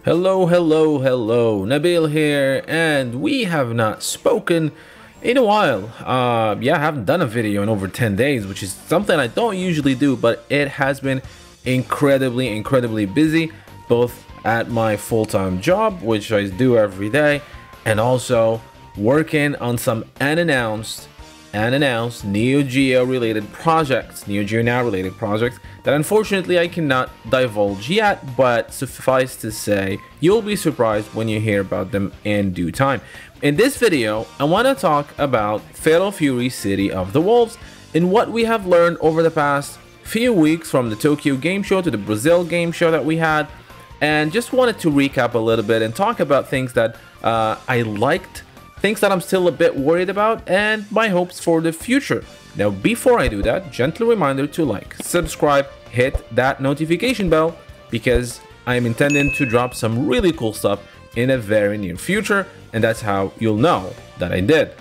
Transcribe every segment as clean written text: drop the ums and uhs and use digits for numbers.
Hello, hello, hello, Nabil here, and we have not spoken in a while. I haven't done a video in over 10 days, which is something I don't usually do, but it has been incredibly busy, both at my full-time job, which I do every day, and also working on some unannounced NeoGeo related projects, NeogeoNow related projects that unfortunately I cannot divulge yet, but suffice to say, you'll be surprised when you hear about them in due time. In this video, I want to talk about Fatal Fury City of the Wolves and what we have learned over the past few weeks from the Tokyo game show to the Brazil game show that we had, and just wanted to recap a little bit and talk about things that I liked, things that I'm still a bit worried about, and my hopes for the future. Now, before I do that, gentle reminder to like, subscribe, hit that notification bell, because I'm intending to drop some really cool stuff in a very near future, and that's how you'll know that I did.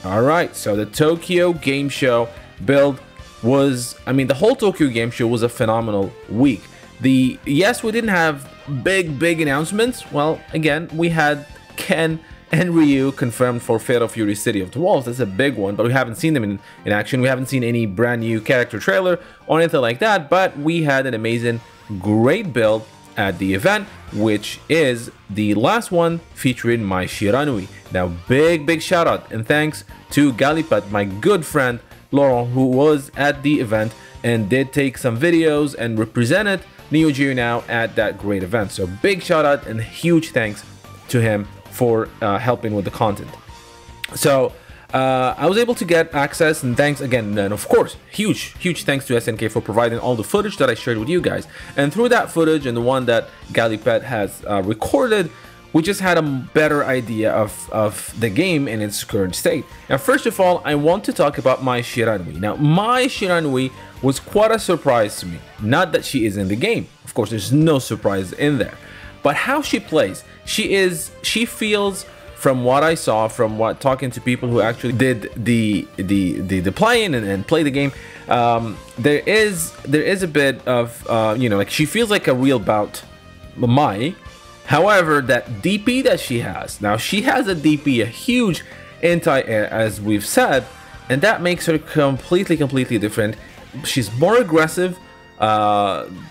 Alright, so the Tokyo game show build was, the whole Tokyo game show was a phenomenal week. Yes, we didn't have big announcements. Well, again, we had Ken and Ryu confirmed for Fatal Fury City of the Wolves. That's a big one, but we haven't seen them in action. We haven't seen any brand new character trailer or anything like that, but we had an amazing, great build at the event, which is the last one featuring my Shiranui. Now, big shout out and thanks to Galipat, my good friend Laurent, who was at the event and did take some videos and represented NeogeoNow at that great event. So big shout out and huge thanks to him for helping with the content. So I was able to get access, and thanks again, and of course huge thanks to SNK for providing all the footage that I shared with you guys. And through that footage and the one that Galipet has recorded, we just had a better idea of the game in its current state. Now, first of all, I want to talk about my Shiranui. Now, my Shiranui was quite a surprise to me. Not that she is in the game, of course there's no surprise in there, but how she plays. She feels, from what I saw, from what talking to people who actually did the playing and play the game, there is a bit of like she feels like a real bout Mai. However, that DP that she has, now she has a DP, a huge anti-air, as we've said, and that makes her completely different. She's more aggressive,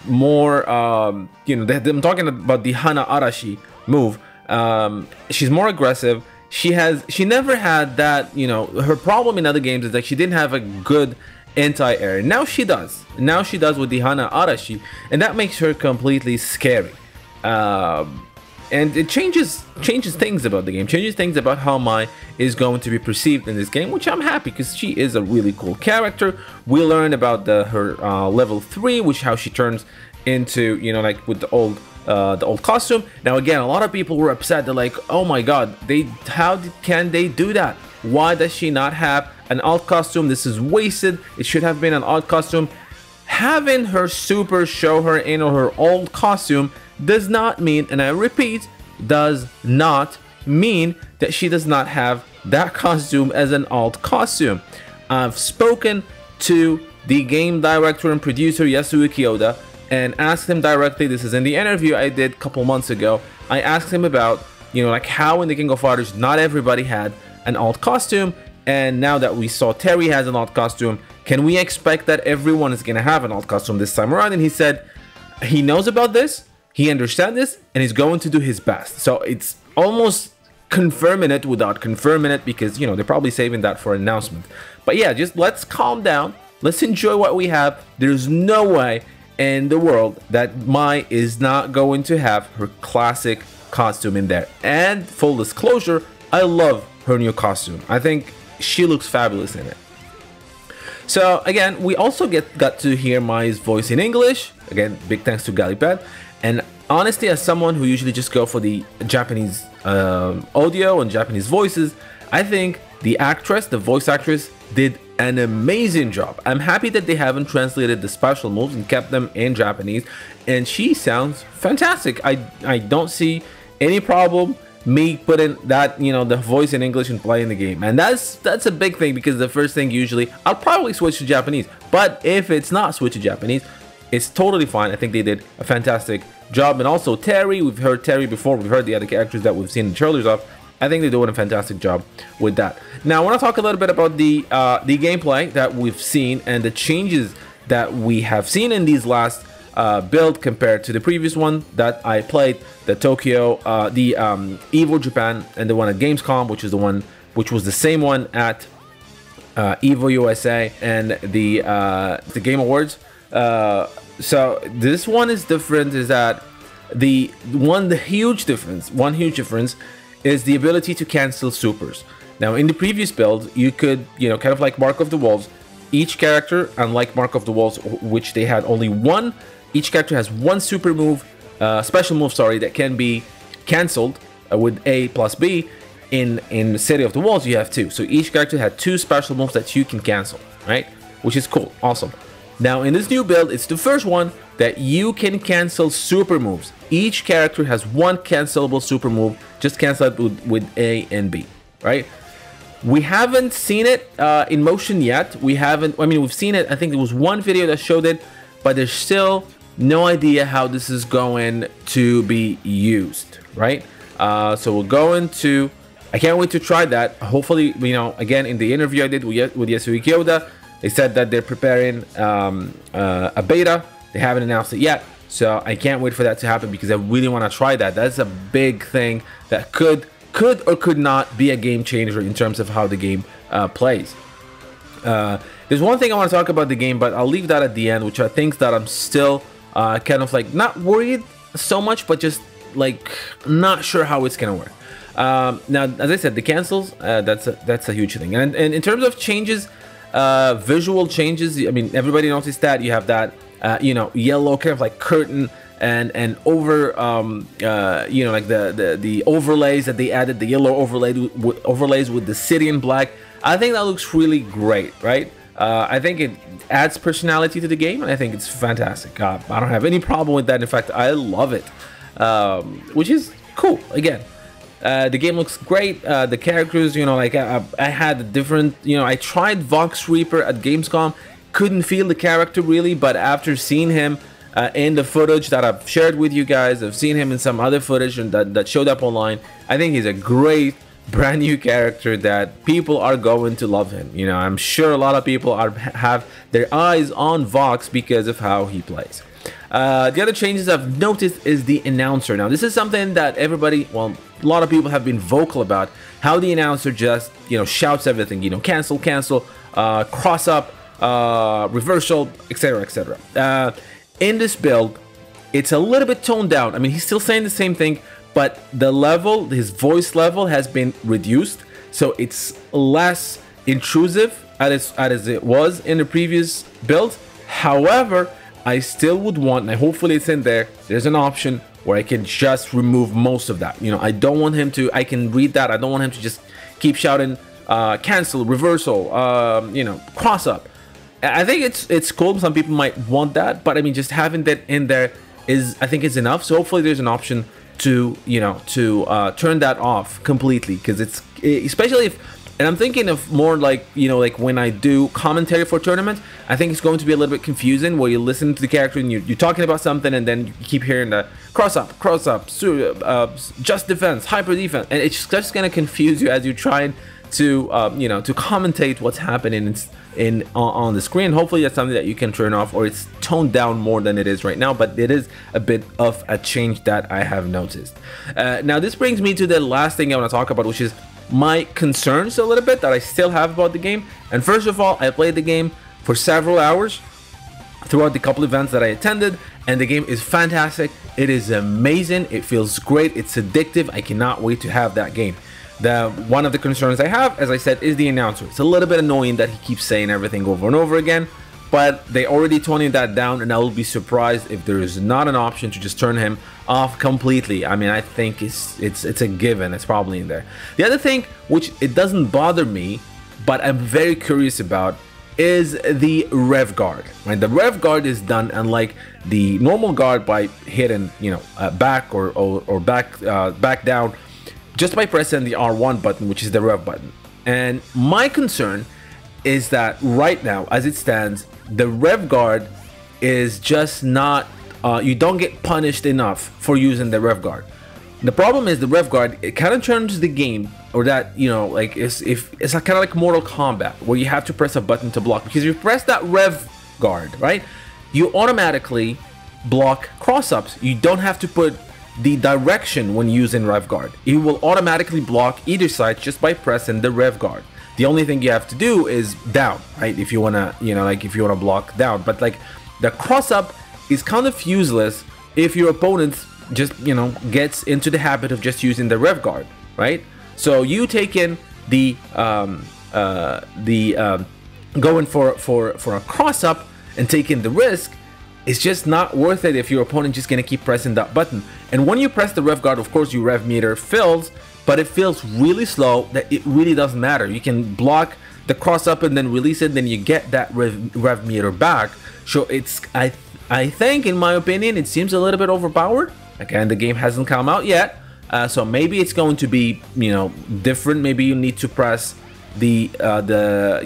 more I'm talking about the Hana Arashi move. She's more aggressive. She never had that, her problem in other games is that she didn't have a good anti-air. Now she does with the Hana Arashi, and that makes her completely scary. And it changes things about the game, changes things about how Mai is going to be perceived in this game, which I'm happy, because she is a really cool character. We learned about her level 3, which how she turns into, like with the old costume. Now again, a lot of people were upset. They're like, oh my god, can they do that? Why does she not have an alt costume? This is wasted. It should have been an alt costume. Having her super show her in her old costume does not mean, and I repeat, does not mean that she does not have that costume as an alt costume. I've spoken to the game director and producer Yasuaki Oda and asked him directly. This is in the interview I did a couple months ago. I asked him about, like how in the King of Fighters not everybody had an alt costume, and now that we saw Terry has an alt costume, can we expect that everyone is gonna have an alt costume this time around? And he said he knows about this, he understands this, and he's going to do his best. So it's almost confirming it without confirming it, because they're probably saving that for an announcement. But yeah, just let's calm down, let's enjoy what we have. There's no way in the world that Mai is not going to have her classic costume in there. And full disclosure, I love her new costume. I think she looks fabulous in it. So again, we also got to hear Mai's voice in English. Again, big thanks to Galipad. And honestly, as someone who usually just go for the Japanese audio and Japanese voices, I think the voice actress, did an amazing job. I'm happy that they haven't translated the special moves and kept them in Japanese, and she sounds fantastic. I don't see any problem me putting that, the voice in English and playing the game. And that's a big thing, because the first thing usually, I'll probably switch to Japanese. But if it's not switch to Japanese, it's totally fine. I think they did a fantastic job. And also Terry, we've heard Terry before, we've heard the other characters that we've seen in the trailers of. I think they're doing a fantastic job with that. Now I want to talk a little bit about the gameplay that we've seen and the changes that we have seen in these last build compared to the previous one that I played, the Tokyo, the Evo Japan, and the one at Gamescom, which was the same one at Evo USA and the Game Awards. So this one is different. Is that the huge difference is the ability to cancel supers. Now in the previous build, you could, kind of like Mark of the Wolves, each character, unlike Mark of the Wolves, which they had only one, each character has one super move, special move, sorry, that can be canceled with A plus B. In City of the Wolves, you have two. So each character had two special moves that you can cancel, right? Which is cool, awesome. Now in this new build, it's the first one that you can cancel super moves. Each character has one cancelable super move. Just cancel it with A and B, right? We haven't seen it in motion yet. We've seen it. I think there was one video that showed it, but there's still no idea how this is going to be used, right? So we're going to. I can't wait to try that. Hopefully, again, in the interview I did with Yasuki Kyoda, they said that they're preparing a beta. They haven't announced it yet, so I can't wait for that to happen because I really want to try that. That's a big thing that could or could not be a game changer in terms of how the game plays. There's one thing I want to talk about the game, but I'll leave that at the end, which I think that I'm still kind of like not worried so much, but just like not sure how it's gonna work. Now, as I said, the cancels, that's a huge thing. And in terms of changes, visual changes, I mean, everybody noticed that you have that, yellow kind of like curtain and over, like the overlays that they added, the yellow overlays with the city in black. I think that looks really great, right? I think it adds personality to the game, and I think it's fantastic. I don't have any problem with that. In fact, I love it, which is cool. Again, the game looks great. The characters, I had a different, I tried Vox Reaper at Gamescom, couldn't feel the character really, but after seeing him in the footage that I've shared with you guys, I've seen him in some other footage and that showed up online. I think he's a great brand new character that people are going to love him. I'm sure a lot of people have their eyes on Vox because of how he plays. The other changes I've noticed is the announcer. Now this is something that everybody, a lot of people have been vocal about, how the announcer just shouts everything, cancel, cross up, reversal, etc, etc. In this build, it's a little bit toned down. I mean, he's still saying the same thing, but the level, his voice level has been reduced, so it's less intrusive as it was in the previous build. However, I still would want, and hopefully it's in there, there's an option where I can just remove most of that. I don't want him to, I can read that, I don't want him to just keep shouting cancel, reversal, cross up. I think it's cool. Some people might want that, but I mean, just having that in there I think is enough. So hopefully there's an option to turn that off completely, because it's, especially if, and I'm thinking of more like, like when I do commentary for tournaments, I think it's going to be a little bit confusing where you listen to the character and you're talking about something and then you keep hearing the cross up, just defense, hyper defense, and it's just going to confuse you as you're trying to to commentate what's happening on the screen. Hopefully that's something that you can turn off, or it's toned down more than it is right now, but it is a bit of a change that I have noticed. Now this brings me to the last thing I want to talk about, which is my concerns a little bit that I still have about the game. And first of all, I played the game for several hours throughout the couple events that I attended, and the game is fantastic. It is amazing. It feels great. It's addictive. I cannot wait to have that game. One of the concerns I have, as I said, is the announcer. It's a little bit annoying that he keeps saying everything over and over again, but they already toning that down, and I will be surprised if there is not an option to just turn him off completely. I mean, I think it's a given. It's probably in there. The other thing, which it doesn't bother me, but I'm very curious about, is the rev guard. Right, the rev guard is done unlike the normal guard by hitting, back or back down, just by pressing the R1 button, which is the rev button. And my concern is that right now, as it stands, the rev guard is just not you don't get punished enough for using the rev guard. The problem is the rev guard, it kind of turns the game, or that, you know, like it's kind of like Mortal Kombat, where you have to press a button to block, because if you press that rev guard, right, you automatically block cross-ups. You don't have to put the direction when using rev guard. It will automatically block either side just by pressing the rev guard. The only thing you have to do is down, right, if you want to, you know, like if you want to block down. But like the cross-up is kind of useless if your opponent just, you know, gets into the habit of just using the rev guard, right? So you take in the going for a cross-up and taking the risk, it's just not worth it if your opponent just gonna keep pressing that button. And when you press the rev guard, of course your rev meter fills, but it feels really slow that it really doesn't matter. You can block the cross up and then release it, then you get that rev meter back. So it's, I think, in my opinion, it seems a little bit overpowered. Again, the game hasn't come out yet, so maybe it's going to be, you know, different. Maybe you need to press the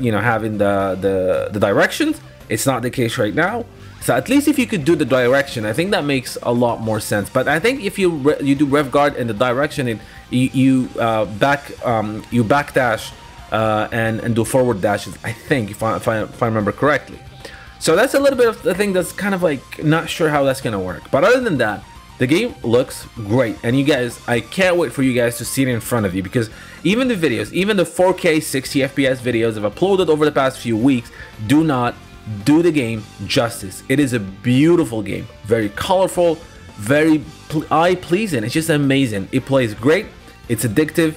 you know, having the directions. It's not the case right now. So at least if you could do the direction, I think that makes a lot more sense. But I think if you do rev guard and the direction, you backdash and do forward dashes, I think, if I remember correctly. So that's a little bit of the thing that's kind of like not sure how that's gonna work. But other than that, the game looks great, and you guys, I can't wait for you guys to see it in front of you, because even the videos, even the 4K 60 FPS videos I've uploaded over the past few weeks do not do the game justice. It is a beautiful game, very colorful, very eye-pleasing. It's just amazing. It plays great, it's addictive.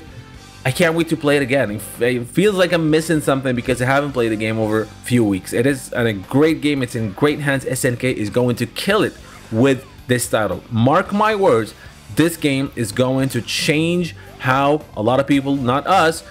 I can't wait to play it again. It feels like I'm missing something because I haven't played the game over a few weeks. It is a great game. It's in great hands. SNK is going to kill it with this title. Mark my words, this game is going to change how a lot of people, not us,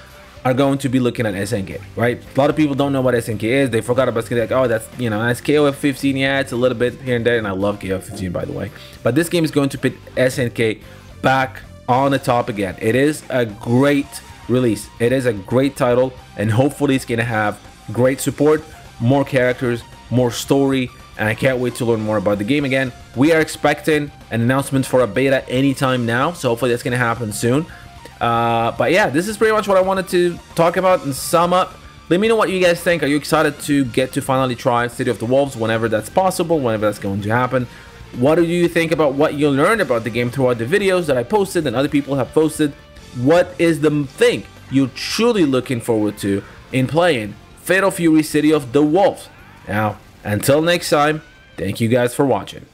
are going to be looking at SNK, right? A lot of people don't know what SNK is. They forgot about SNK, like, oh, that's, you know, that's KOF 15. Yeah, it's a little bit here and there, and I love KOF 15, by the way. But this game is going to put SNK back on the top again. It is a great release. It is a great title, and hopefully it's gonna have great support, more characters, more story, and I can't wait to learn more about the game again. We are expecting an announcement for a beta anytime now, so hopefully that's gonna happen soon. But yeah, this is pretty much what I wanted to talk about and sum up. Let me know what you guys think. Are you excited to get to finally try City of the Wolves whenever that's possible, whenever that's going to happen? What do you think about what you learned about the game throughout the videos that I posted and other people have posted? What is the thing you're truly looking forward to in playing Fatal Fury City of the Wolves? Now, until next time, thank you guys for watching.